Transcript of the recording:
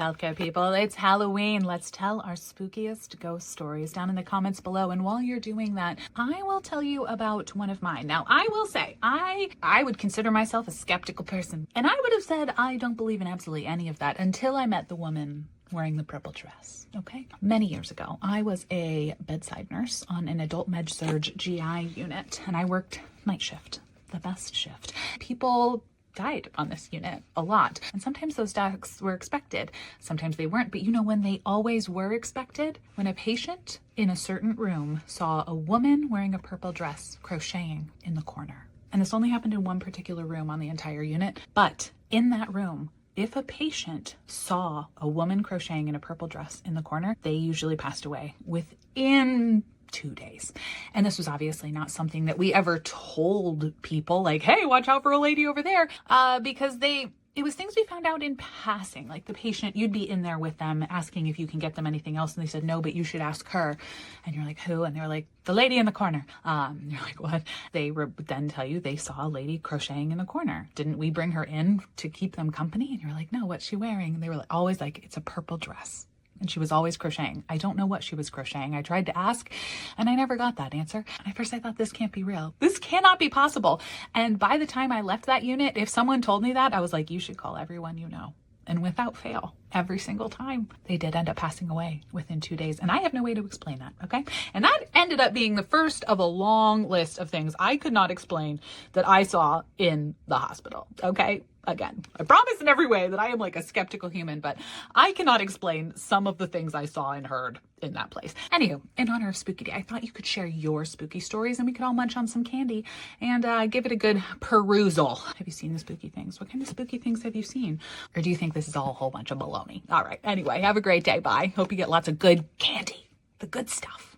Healthcare people, it's Halloween. Let's tell our spookiest ghost stories down in the comments below. And while you're doing that, I will tell you about one of mine. Now, I will say, I would consider myself a skeptical person. And I would have said I don't believe in absolutely any of that until I met the woman wearing the purple dress, okay? Many years ago, I was a bedside nurse on an adult med-surg GI unit, and I worked night shift, the best shift. People died on this unit a lot. And sometimes those deaths were expected. Sometimes they weren't. But you know when they always were expected? When a patient in a certain room saw a woman wearing a purple dress crocheting in the corner. And this only happened in one particular room on the entire unit. But in that room, if a patient saw a woman crocheting in a purple dress in the corner, they usually passed away within 2 days. And this was obviously not something that we ever told people, like, hey, watch out for a lady over there, because it was things we found out in passing. Like the patient, you'd be in there with them asking if you can get them anything else. And they said, no, but you should ask her. And you're like, who? And they're like, the lady in the corner. And you're like, what? They would then tell you they saw a lady crocheting in the corner. Didn't we bring her in to keep them company? And you're like, no, what's she wearing? And they were always like, it's a purple dress. And she was always crocheting. I don't know what she was crocheting. I tried to ask and I never got that answer. And at first I thought, this can't be real. This cannot be possible. And by the time I left that unit, if someone told me that, I was like, you should call everyone you know. And without fail, every single time, they did end up passing away within 2 days. And I have no way to explain that, okay? And that ended up being the first of a long list of things I could not explain that I saw in the hospital, okay? Again, I promise in every way that I am like a skeptical human, but I cannot explain some of the things I saw and heard in that place. Anywho, in honor of Spooky Day, I thought you could share your spooky stories and we could all munch on some candy and give it a good perusal. Have you seen the spooky things? What kind of spooky things have you seen? Or do you think this is all a whole bunch of baloney? All right. Anyway, have a great day. Bye. Hope you get lots of good candy, the good stuff.